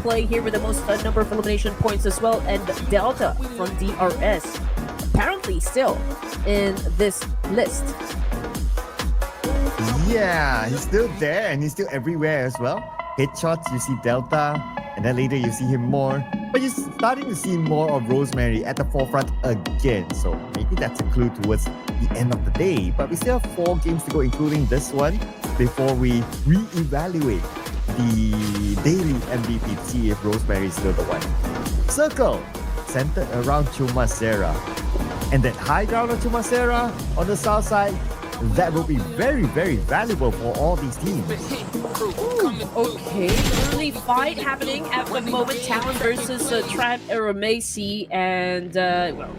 play here with the most number of elimination points as well, and Delta from DRS apparently still in this list. Yeah, he's still there and he's still everywhere as well. Headshots, you see Delta, and then later you see him more. But you're starting to see more of Rosemary at the forefront again. So maybe that's a clue towards the end of the day. But we still have 4 games to go, including this one, before we re-evaluate the daily MVP to see if Rosemary is still the one. Circle, centered around Chumacera. And that high ground on Chumacera on the south side, that will be very, very valuable for all these teams. Okay, early fight happening at the moment. Talon versus Tribe Aery, and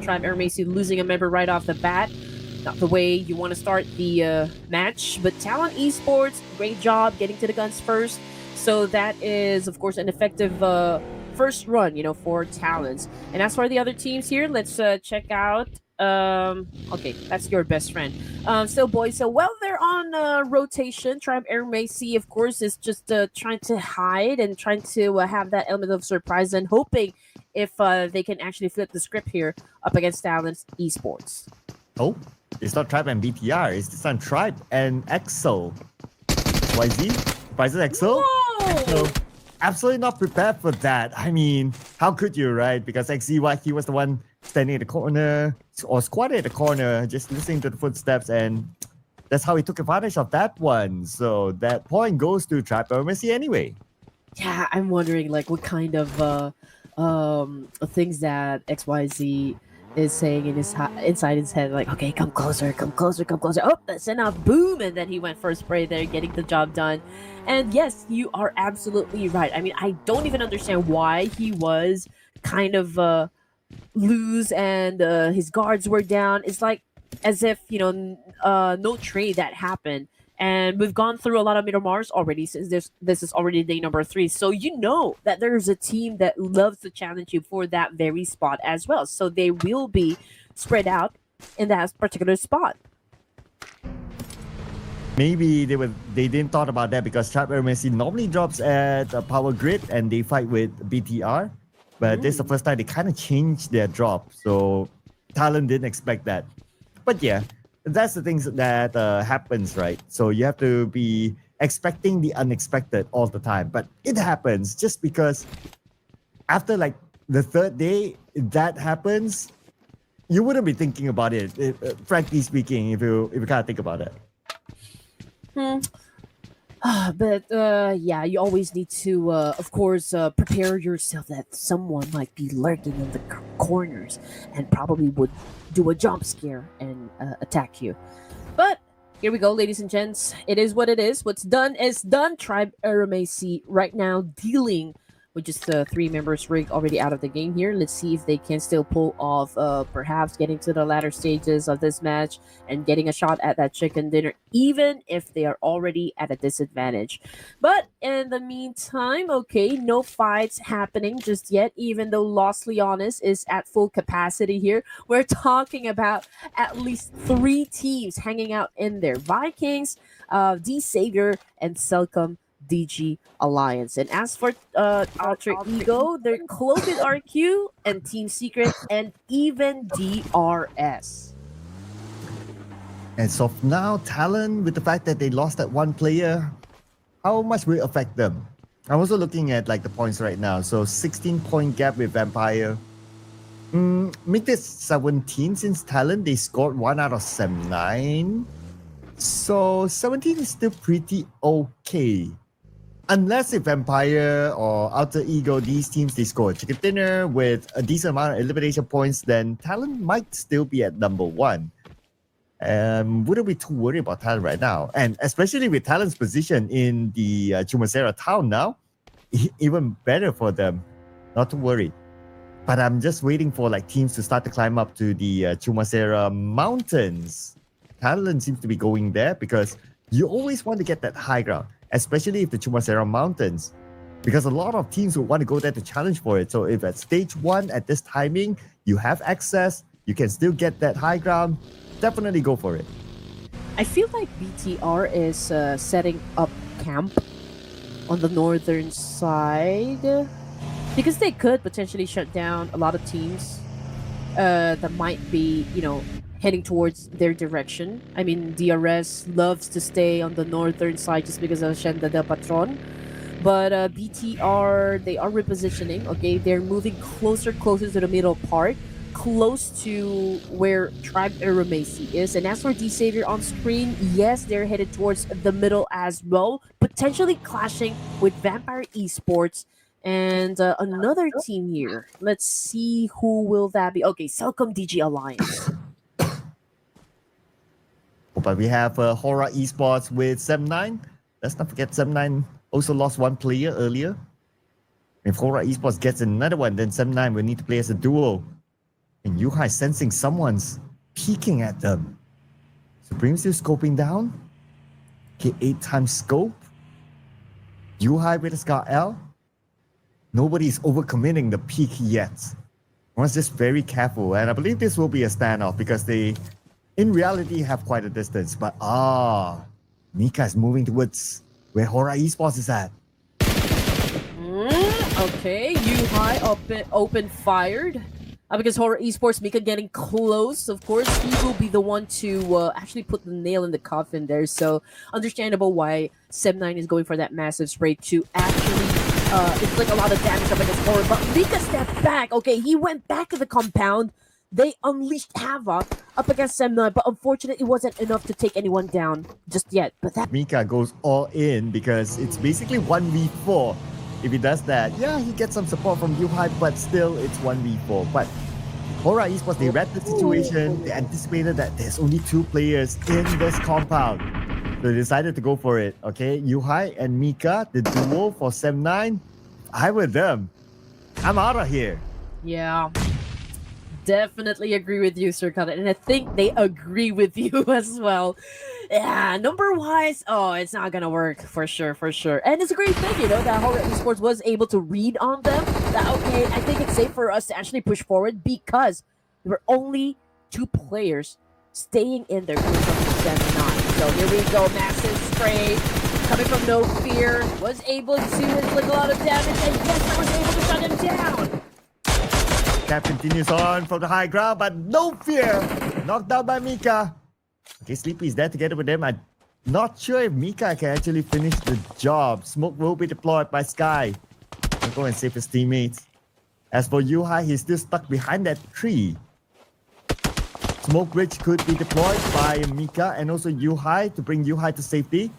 Tribe Aery losing a member right off the bat. Not the way you want to start the match, but Talon Esports, great job getting to the guns first. So that is, of course, an effective first run, for Talons. And as for the other teams here, let's check out. Okay, that's your best friend. So boys, so while they're on rotation, Tribe Aery, of course, is just trying to hide and trying to have that element of surprise and hoping if they can actually flip the script here up against Talon Esports. Oh, it's not Tribe and BTR, it's this time Tribe and Exo. YZ, Prices Exo? Exo. Absolutely not prepared for that. I mean, how could you, right? Because XZY, he was the one standing in the corner or squatted at the corner, just listening to the footsteps, and that's how he took advantage of that one. So that point goes to Tribe Aery anyway. Yeah, I'm wondering like what kind of things that XYZ is saying in inside his head, like, okay, come closer, come closer, come closer. Oh, send out boom, and then he went for a spray there, getting the job done. And yes, you are absolutely right. I mean, I don't even understand why he was kind of loose and his guards were down. It's like as if no trade that happened. And we've gone through a lot of Mars already since this is already day number 3. So you know that there's a team that loves to challenge you for that very spot as well. So they will be spread out in that particular spot. Maybe they didn't thought about that because Tribe Aery normally drops at Power Grid and they fight with BTR. But this is the first time they kind of changed their drop. So Talon didn't expect that. But yeah, that's the things that happens, right? So you have to be expecting the unexpected all the time. But it happens just because after like the 3rd day that happens, you wouldn't be thinking about it, frankly speaking, if you kind of think about it. But yeah, you always need to, of course, prepare yourself that someone might be lurking in the corners and probably would do a jump scare and attack you. But here we go, ladies and gents. It is what it is. What's done is done. Tribe Aery right now dealing with just 3 members rig already out of the game here. Let's see if they can still pull off perhaps getting to the latter stages of this match and getting a shot at that chicken dinner, even if they are already at a disadvantage. But in the meantime, okay, no fights happening just yet, even though Los Leones is at full capacity here. We're talking about at least 3 teams hanging out in there. Vikings, D Savior, and Selcom DG Alliance. And as for Alter Ego, they're close with RQ and Team Secret and even DRS. And so now, Talon, with the fact that they lost that one player, how much will it affect them? I'm also looking at like the points right now. So 16-point gap with Vampire. Make this 17 since Talon. They scored 1 out of 79. So 17 is still pretty okay. Unless if Vampire or Alter Ego, these teams, they score chicken dinner with a decent amount of elimination points, then Talon might still be at number 1. Wouldn't be too worried about Talon right now. And especially with Talon's position in the Chumacera town now, even better for them. Not to worry. But I'm just waiting for like teams to start to climb up to the Chumacera mountains. Talon seems to be going there because you always want to get that high ground, especially if the Chumacera mountains, because a lot of teams will want to go there to challenge for it. So if at stage 1 at this timing, you have access, you can still get that high ground, definitely go for it. I feel like BTR is setting up camp on the northern side Because they could potentially shut down a lot of teams that might be, heading towards their direction. I mean, DRS loves to stay on the northern side just because of Hacienda del Patron. But BTR, they are repositioning. Okay, they're moving closer to the middle part, close to where Tribe Aery is. And as for D Savior on screen, yes, they're headed towards the middle as well, potentially clashing with Vampire Esports and another team here. Let's see who will that be. Okay, Celcom DG Alliance. But we have Hora Esports with 7-9. Let's not forget 7-9 also lost one player earlier. If Hora Esports gets another one, then 7-9 will need to play as a duo. And Yuhai sensing someone's peeking at them. Supreme still scoping down. Okay, 8 times scope. Yuhai with a Scar L. Nobody's overcommitting the peak yet. One's just very careful. And I believe this will be a standoff because they, in reality, have quite a distance. But Mika is moving towards where Hora Esports is at. Okay, Yuhai open fired. Because Hora Esports, Mika getting close, of course, he will be the one to actually put the nail in the coffin there. So, understandable why 7-9 is going for that massive spray to actually inflict a lot of damage up against Hora. But Mika stepped back. Okay, he went back to the compound. They unleashed havoc up against 7-9, but unfortunately, it wasn't enough to take anyone down just yet. But that Mika goes all in because it's basically 1v4. If he does that, yeah, he gets some support from Yuhai, but still, it's 1v4. But Hora Esports, they read the situation. They anticipated that there's only 2 players in this compound. So they decided to go for it, okay? Yuhai and Mika, the duo for 7-9. I with them. I'm out of here. Yeah. Definitely agree with you, Sir Khaled. And I think they agree with you as well. Yeah, number-wise, it's not gonna work for sure. And it's a great thing, that Hora Esports was able to read on them. That, okay, I think it's safe for us to actually push forward because there were only 2 players staying in there coming from the 7-9. So here we go, massive spray coming from No Fear. Was able to inflict a lot of damage, and yes, I was able to shut him down. Cap continues on from the high ground, but No Fear knocked down by Mika. Okay, Sleepy is there together with them. I'm not sure if Mika can actually finish the job. Smoke will be deployed by Sky. He'll go and save his teammates. As for Yuhai, he's still stuck behind that tree. Smoke Bridge could be deployed by Mika and also Yuhai to bring Yuhai to safety.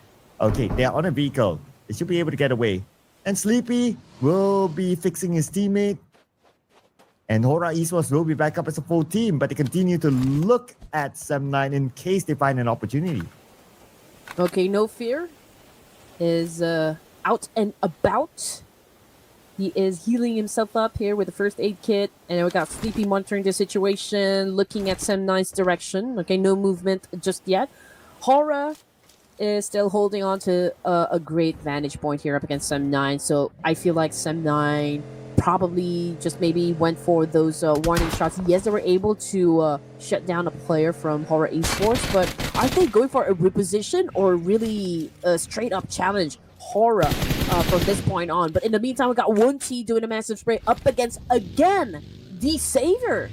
Okay, they are on a vehicle. They should be able to get away. And Sleepy will be fixing his teammate. And Hora Esports will be back up as a full team, but they continue to look at 7-9 in case they find an opportunity. Okay, No Fear is out and about. He is healing himself up here with the first aid kit. And we got Sleepy monitoring the situation, looking at 7-9's direction. Okay, no movement just yet. Hora is still holding on to a great vantage point here up against 7-9. So I feel like 7-9 probably just maybe went for those warning shots. Yes, they were able to shut down a player from Hora Esports, but are they going for a reposition or really a straight up challenge Hora from this point on? But in the meantime, we got 1T doing a massive spray up against, again, D Savior.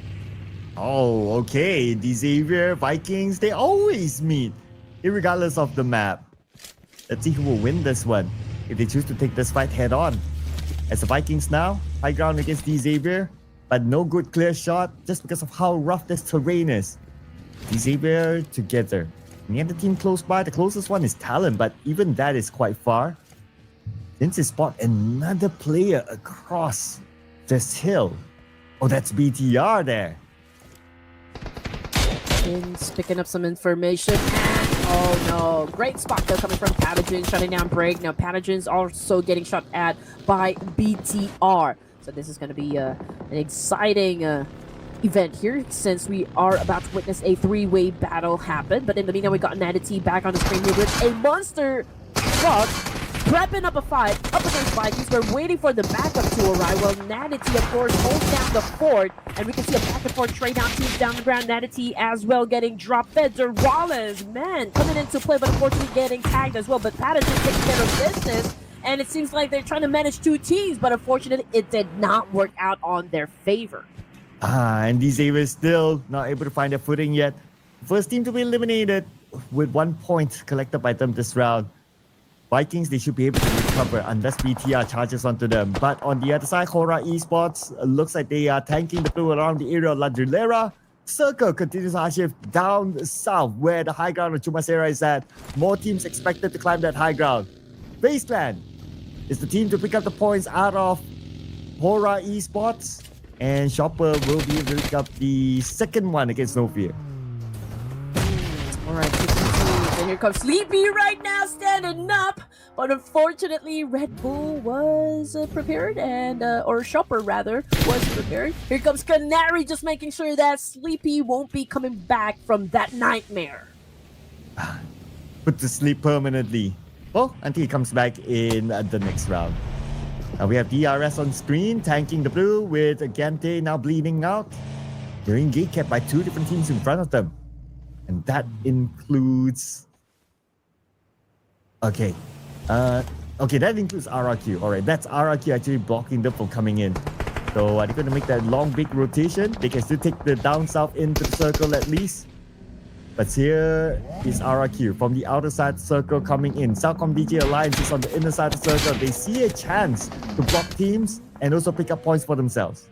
Oh, okay. D Savior, Vikings, they always meet, irregardless of the map. Let's see who will win this one if they choose to take this fight head on. As the Vikings now, high ground against D Xavier, but no good clear shot just because of how rough this terrain is. D Xavier together. And the other team close by, the closest one is Talon, but even that is quite far. Since they spot another player across this hill. Oh, that's BTR there. Vince picking up some information. Oh no, great spot though coming from Pathogen, shutting down Break. Now Pathogen's also getting shot at by BTR. So this is going to be an exciting event here since we are about to witness a 3-way battle happen. But in the meantime, we got Natty back on the screen here with a monster truck prepping up a fight up against Vikings. We're waiting for the backup to arrive. Well, Natty, of course, holds down the fort, and we can see a back and forth trade down teams down the ground. Natty as well getting dropped. Feder Wallace, man, coming into play, but unfortunately getting tagged as well. But Patterson takes care of business. and it seems like they're trying to manage two teams, but unfortunately, it did not work out on their favor. And these Aery still not able to find their footing yet. First team to be eliminated with 1 point collected by them this round. Vikings, they should be able to recover unless BTR charges onto them. But on the other side, Hora Esports looks like they are tanking the blue around the area of La Dulera. Circle continues our shift down south where the high ground of Chumasera is at. More teams expected to climb that high ground. Wasteland is the team to pick up the points out of Hora Esports. And Shopper will be able to pick up the second one against No Fear. All right, and here comes Sleepy right now, standing up. But unfortunately, Red Bull was prepared, and or Shopper rather was prepared. Here comes Canary, just making sure that Sleepy won't be coming back from that nightmare. Put to sleep permanently. Well, until he comes back in the next round. Now we have DRS on screen, tanking the blue with Gante now bleeding out. They're in gate kept by two different teams in front of them. And that includes... Okay. Okay, that includes RRQ. Alright, that's RRQ actually blocking them from coming in. So they're going to make that long, big rotation. They can still take the down south into the circle at least. But here is RRQ from the outer side circle coming in. Southcom DJ Alliance is on the inner side of the circle. They see a chance to block teams and also pick up points for themselves.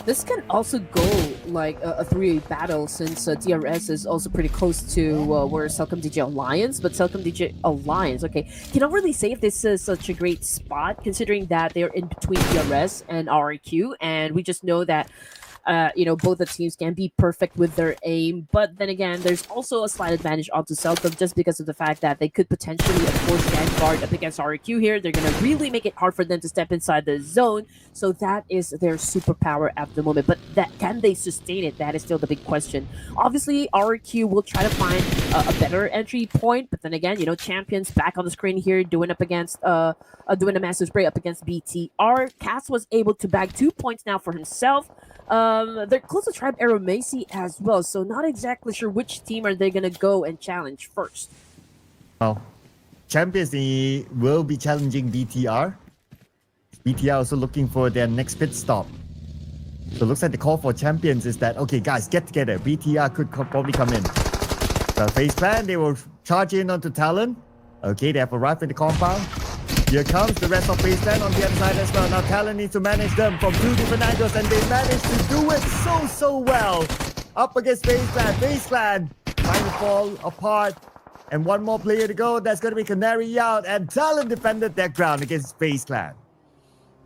This can also go like a 3-8 battle since DRS is also pretty close to where Southcom DJ Alliance, but Southcom DJ Alliance, okay, cannot really say if this is such a great spot considering that they're in between DRS and RRQ, and we just know that both the teams can be perfect with their aim, but then again, there's also a slight advantage onto Southcom just because of the fact that they could potentially, of course, stand guard up against RQ here. They're going to really make it hard for them to step inside the zone, so that is their superpower at the moment. But that can they sustain it? That is still the big question. Obviously, RQ will try to find a better entry point, but then again, Champions back on the screen here doing up against doing a massive spray up against BTR. Cass was able to bag 2 points now for himself. They're close to Tribe Aeromacy as well, so not exactly sure which team are they gonna go and challenge first. Well, Champions will be challenging BTR. BTR also looking for their next pit stop. So it looks like the call for Champions is that, okay guys, get together. BTR could probably come in. So face plan, they will charge in onto Talon. Okay, they have arrived in the compound. Here comes the rest of Baseland on the other side as well. Now Talon needs to manage them from two different angles, and they managed to do it so well. Up against Baseland. Baseland trying to fall apart. And one more player to go. That's going to be Canary out. And Talon defended their ground against Baseland.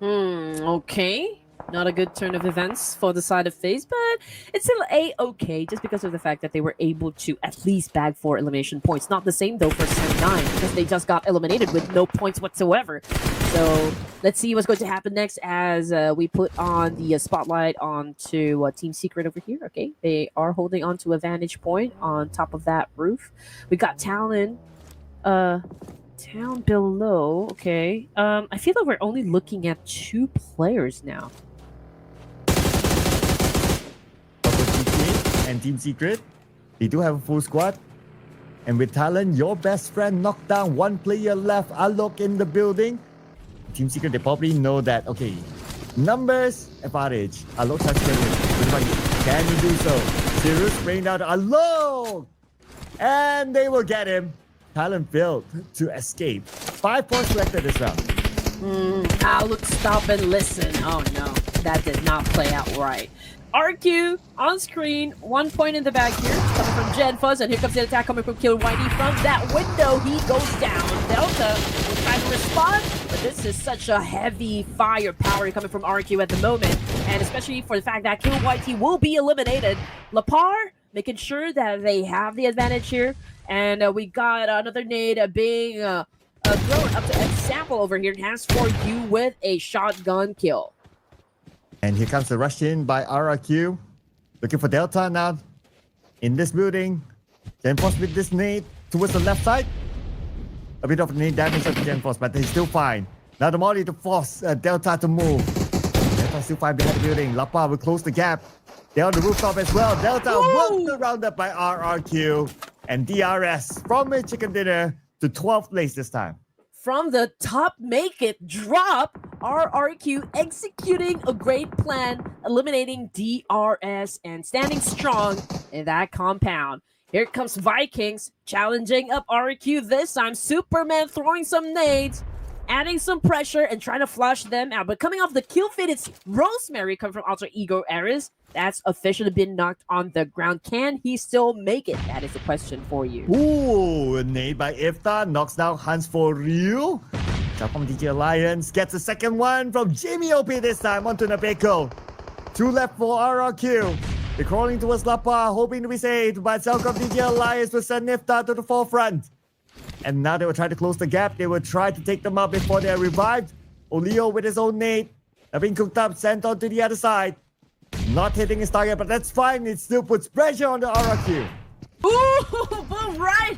Okay. Not a good turn of events for the side of FaZe, but it's still A-okay just because of the fact that they were able to at least bag 4 elimination points. Not the same though for Sen9 because they just got eliminated with no points whatsoever. So let's see what's going to happen next as we put on the spotlight onto Team Secret over here. Okay, they are holding on to a vantage point on top of that roof. We got Talon down below. Okay, I feel like we're only looking at 2 players now. And Team Secret, they do have a full squad. And with Talon, your best friend knocked down, 1 player left. Alok in the building. Team Secret, they probably know that, okay, numbers advantage. Alok has to win. Can he do so? Sirius spraying down to Alok. And they will get him. Talon failed to escape. 5 points collected this round. Alok, stop and listen. Oh no, that did not play out right. RQ on screen, 1 point in the back here, coming from Gen Fuzz, and here comes the attack coming from Kill Whitey from that window. He goes down. Delta will try to respond, but this is such a heavy firepower coming from RQ at the moment, and especially for the fact that Kill Whitey will be eliminated. Lapar making sure that they have the advantage here, and we got another nade being thrown up to Example over here. Has for you with a shotgun kill. And here comes the rush in by RRQ. Looking for Delta now in this building. GenForce with this nade towards the left side. A bit of nade damage to GenForce, but he's still fine. Now the molly to force Delta to move. Delta still fine behind the building. Lapa will close the gap. They're on the rooftop as well. Delta won the roundup by RRQ. And DRS from a chicken dinner to 12th place this time. from the top make it drop. RRQ executing a great plan, eliminating DRS and standing strong in that compound. Here comes Vikings challenging up RRQ this time. Superman throwing some nades, adding some pressure and trying to flush them out. But coming off the kill feed, it's Rosemary coming from Alter Ego Aery. That's officially been knocked on the ground. Can he still make it? That is the question for you. Ooh, a nade by Ifta knocks down Hans for Ryu. From DJ Alliance gets a second one from Jamie OP this time onto Nabeko. 2 left for RRQ. They're crawling towards Lapa, hoping to be saved, but Celcom DJ Alliance will send Ifta to the forefront. And now they will try to close the gap. They will try to take them up before they are revived. Olio with his own nade. Have been cooked up, sent on to the other side. Not hitting his target, but that's fine. It still puts pressure on the RRQ. Ooh, boom, right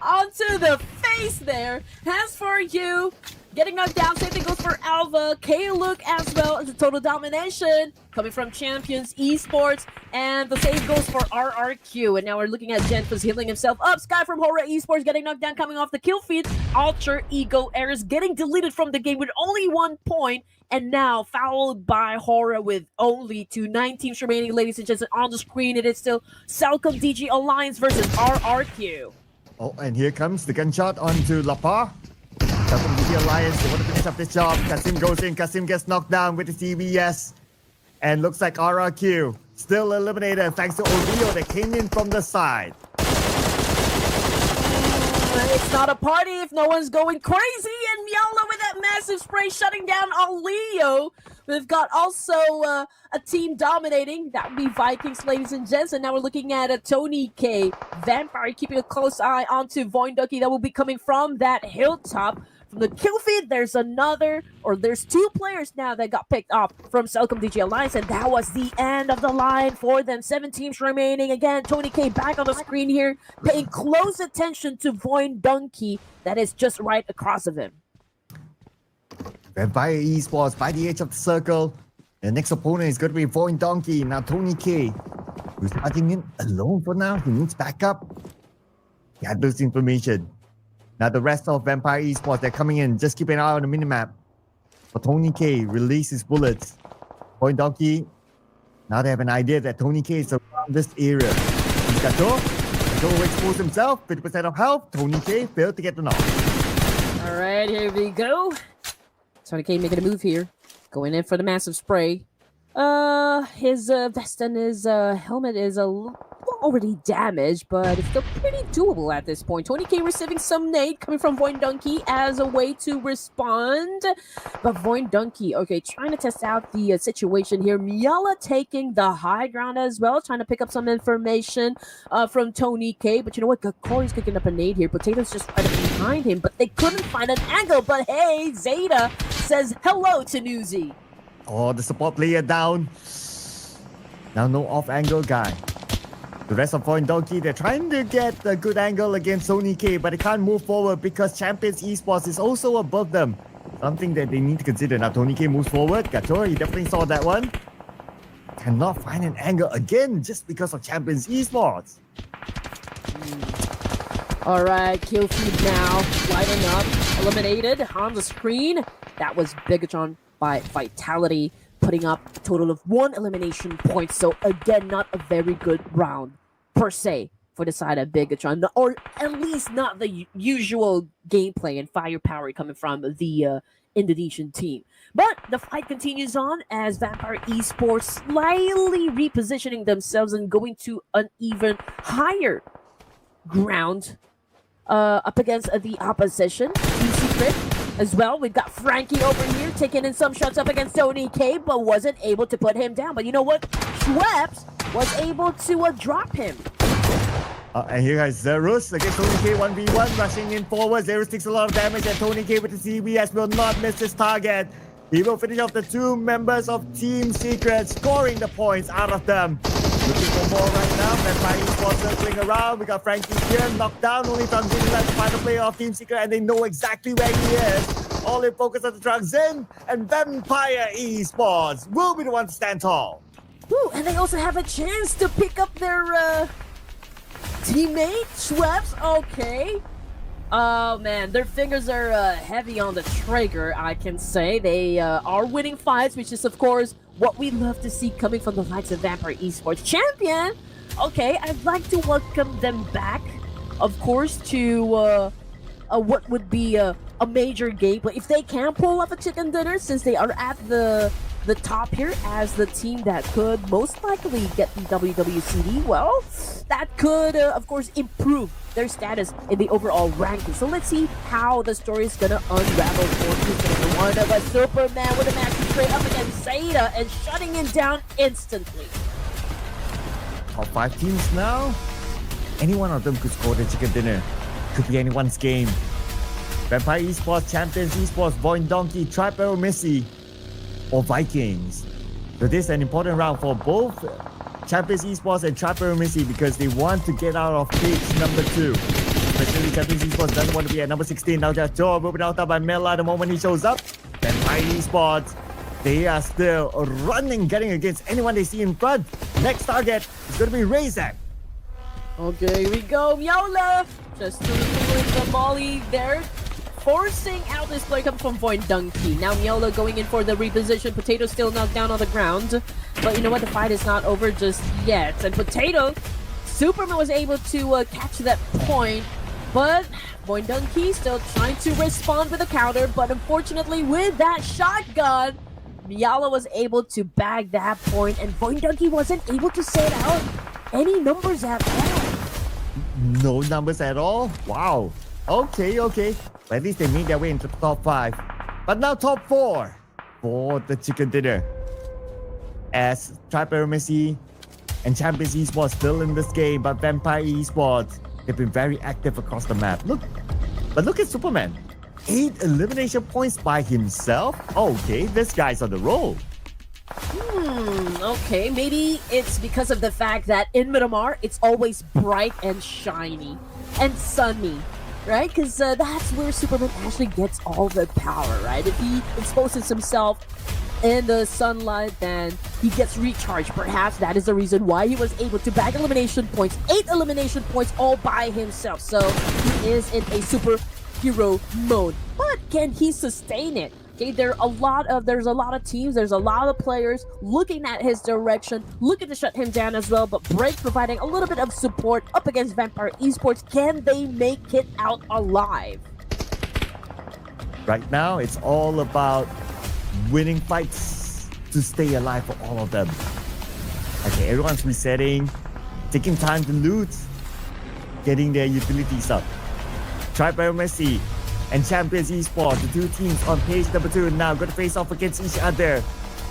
onto the face there. As for you, getting knocked down. Same thing goes for Alva. K-Look as well as a total domination coming from Champions Esports. And the same goes for RRQ. And now we're looking at Genfus healing himself up. Sky from Hora Esports getting knocked down coming off the kill feed. Alter Ego Aery getting deleted from the game with only 1 point. And now followed by Hora with only 9 teams remaining, ladies and gentlemen. On the screen, it is still Celcom DG Alliance versus RRQ. Oh, and here comes the gunshot onto Lapa. Celcom DG Alliance, they want to finish up this job. Kasim goes in, Kasim gets knocked down with the CBS. And looks like RRQ still eliminated thanks to Olio that came in from the side. It's not a party if no one's going crazy, and Miala with that massive spray shutting down Olio. We've got also a team dominating. That would be Vikings, ladies and gents. And now we're looking at a Tony K. Vampire keeping a close eye onto Voinducky. That will be coming from that hilltop. From the kill feed, there's 2 players now that got picked up from Celcom DG Alliance, and that was the end of the line for them. 7 teams remaining. Again, Tony K back on the screen here, paying close attention to Voinducky that is just right across of him. Vampire Esports by the edge of the circle. The next opponent is going to be Voinducky. Now Tony K, who's charging in alone for now. He needs backup. Got this information. Now the rest of Vampire Esports, they're coming in. Just keep an eye on the minimap. For Tony K, release his bullets. Voinducky, now they have an idea that Tony K is around this area. He's got Joe. Joe exposed himself, 50% of health. Tony K failed to get the knock. All right, here we go. Tony K making a move here. Going in for the massive spray. His vest and his helmet is already damaged, but it's still pretty doable at this point. Tony K receiving some nade coming from Voinducky as a way to respond. But Voinducky, okay, trying to test out the situation here. Miala taking the high ground as well, trying to pick up some information from Tony K. But you know what? Corey's picking up a nade here. Potato's just right behind him, but they couldn't find an angle. But hey, Zeta says hello to Newsy. Oh, the support player down. Now no off-angle guy. The rest of Voinducky, they're trying to get a good angle against Tony K, but they can't move forward because Champions Esports is also above them. Something that they need to consider. Now Tony K moves forward. Gato, he definitely saw that one. Cannot find an angle again just because of Champions Esports. All right, kill feed now. Lighting up. Eliminated on the screen. That was Bigatron by Vitality, putting up a total of 1 elimination point. So again, not a very good round per se for the side of Bigatron, or at least not the usual gameplay and firepower coming from the Indonesian team. But the fight continues on as Vampire Esports slightly repositioning themselves and going to an even higher ground up against the opposition. Secret as well. We've got Frankie over here taking in some shots up against Tony K, but wasn't able to put him down. But you know what? Schweppes was able to drop him. And here is Zerus against Tony K 1v1, rushing in forward. Zerus takes a lot of damage, and Tony K with the CBS will not miss his target. He will finish off the 2 members of Team Secret, scoring the points out of them. Looking for more right now. Vampire Esports circling around. We got Frankie here, knocked down only from Zinlan, the final player of Team Secret, and they know exactly where he is. All in focus on the truck. Zen and Vampire Esports will be the ones to stand tall. Ooh, and they also have a chance to pick up their teammate, Schweppes. Okay. Oh man, their fingers are heavy on the trigger, I can say. They are winning fights, which is, of course, what we love to see coming from the likes of Vampire Esports. Champion! Okay, I'd like to welcome them back, of course, to what would be a major game. But if they can pull off a chicken dinner, since they are at the top here as the team that could most likely get the WWCD, well, that could, of course, improve their status in the overall ranking. So let's see how the story is gonna unravel for each and one of us. Superman with a massive trade up against Zeta and shutting him down instantly. Top 5 teams now. Any one of them could score the chicken dinner. Could be anyone's game. Vampire Esports, Champions Esports, Void Donkey, Tribe Messi, or Vikings. So this is an important round for both Champions Esports and Tribe Messi because they want to get out of cage number 2. Especially Champions Esports doesn't want to be at number 16. Now just Joe moving out by Mela the moment he shows up. Vampire Esports, they are still running, getting against anyone they see in front. Next target is going to be Razak. Okay, here we go. Yola just doing the molly there, forcing out this play coming from Void Donkey. Now Miolo going in for the reposition. Potato still knocked down on the ground. But you know what? The fight is not over just yet. And Potato, Superman was able to catch that point. But Void Donkey still trying to respond with a counter. But unfortunately, with that shotgun, Miala was able to bag that point. And Void Donkey wasn't able to set out any numbers at all. No numbers at all? Wow. Okay. But at least they made their way into the top 5. But now top 4 for the chicken dinner. As Tribe Messi and Champions Esports still in this game, but Vampire Esports, they've been very active across the map. Look at Superman. 8 elimination points by himself? Okay, this guy's on the roll. Okay, maybe it's because of the fact that in Miramar, it's always bright and shiny and sunny, right? Because that's where Superman actually gets all the power, right? If he exposes himself in the sunlight, then he gets recharged. Perhaps that is the reason why he was able to bag elimination points, 8 elimination points all by himself. So he is in a superhero mode. But can he sustain it? Okay, there's a lot of teams, there's a lot of players looking at his direction, looking to shut him down as well, but Break providing a little bit of support up against Vampire Esports. Can they make it out alive? Right now, it's all about winning fights to stay alive for all of them. Okay, everyone's resetting, taking time to loot, getting their utilities up. Tribe Messi and Champions Esports, the 2 teams on page number 2 now going to face off against each other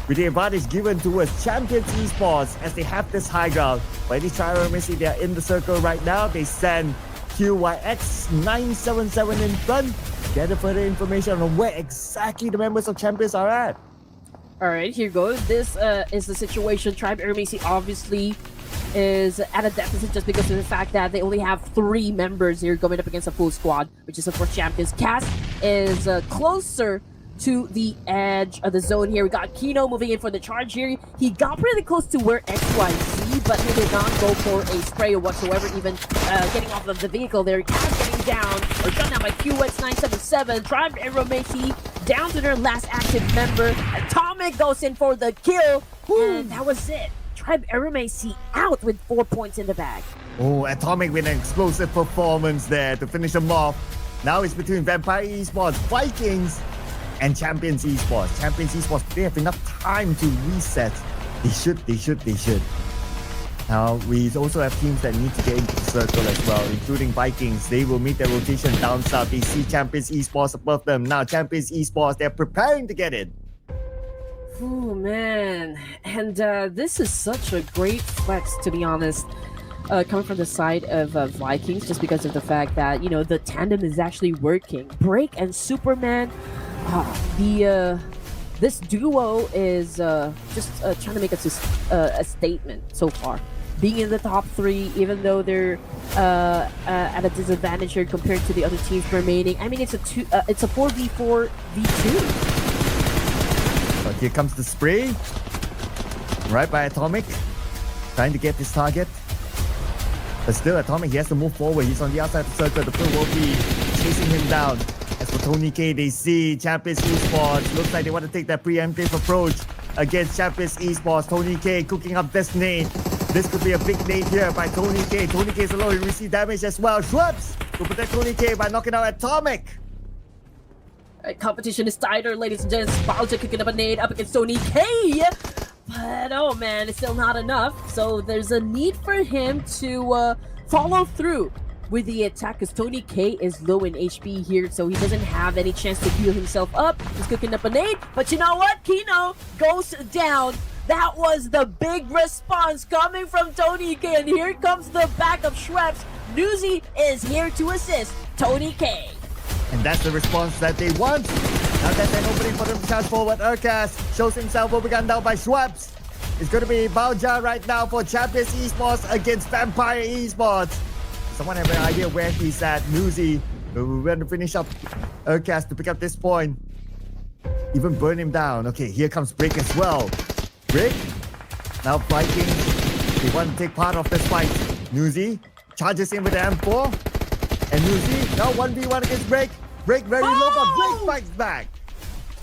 with the advantage given towards Champions Esports as they have this high ground. By this Tribe Messi, they are in the circle right now. They send QYX977 in front. Get further information on where exactly the members of Champions are at. Alright, here goes. This is the situation. Tribe Messi obviously is at a deficit just because of the fact that they only have 3 members here going up against a full squad, which is of course Champions. Cass is closer to the edge of the zone here. We got Kino moving in for the charge here. He got pretty close to where XYZ, but he did not go for a spray or whatsoever, even getting off of the vehicle there. Cass getting down, or shut down by QX977. Tribe Messi down to their last active member. Atomic goes in for the kill, and that was it. Tribe Messi out with 4 points in the bag. Oh, Atomic with an explosive performance there to finish them off. Now it's between Vampire Esports, Vikings, and Champions Esports. Champions Esports, they have enough time to reset. They should. Now, we also have teams that need to get into the circle as well, including Vikings. They will meet their rotation down south. They see Champions Esports above them. Now, Champions Esports, they're preparing to get in. Oh man, and this is such a great flex, to be honest, coming from the side of Vikings, just because of the fact that, you know, the tandem is actually working. Break and Superman, this duo is just trying to make a statement so far. Being in the top 3, even though they're at a disadvantage here compared to the other teams remaining. I mean, it's a 4v4 v2. But here comes the spray. Right by Atomic. Trying to get this target. But still, Atomic, he has to move forward. He's on the outside of the circle. The play will be chasing him down. As for Tony K, they see Champions Esports. Looks like they want to take that preemptive approach against Champions Esports. Tony K cooking up this nade. This could be a big nade here by Tony K. Tony K is alone. He received damage as well. Schwartz will protect Tony K by knocking out Atomic. Competition is tighter, ladies and gents. Bowser kicking up a nade up against Tony K. But oh man, it's still not enough. So there's a need for him to follow through with the attack because Tony K is low in HP here, so he doesn't have any chance to heal himself up. He's cooking up a nade, but you know what? Kino goes down. That was the big response coming from Tony K, and here comes the backup Schweppes. Newsy is here to assist Tony K. And that's the response that they want. Now that's an opening for them to charge forward. Urkas shows himself will be gunned down by Schweppes. It's going to be Bauja right now for Champions Esports against Vampire Esports. Someone have an idea where he's at. Newsy will want to finish up Urkas to pick up this point. Even burn him down. Okay, here comes Brick as well. Brick. Now Vikings. They want to take part of this fight. Newsy charges in with the M4. And Newsy now 1v1 against Brick. Brick very low, but Brick fights back.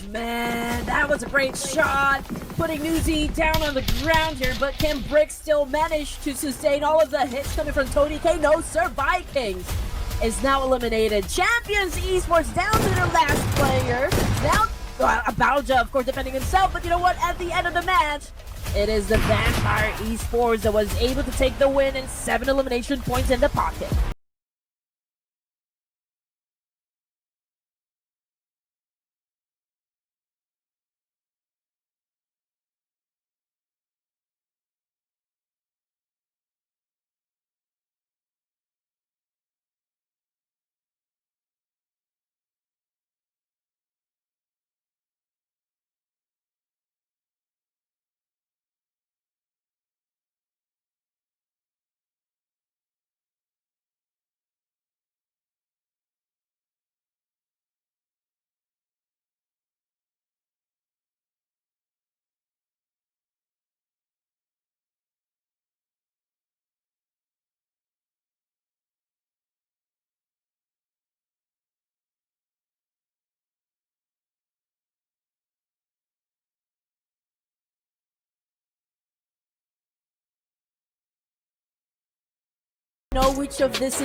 Man, that was a great shot. Putting Newsy down on the ground here, but can Brick still manage to sustain all of the hits coming from Tony K? No, sir. Vikings is now eliminated. Champions Esports down to their last player. Now, Bauja, of course, defending himself, but you know what? At the end of the match, it is the Vampire Esports that was able to take the win and 7 elimination points in the pocket. Know which of this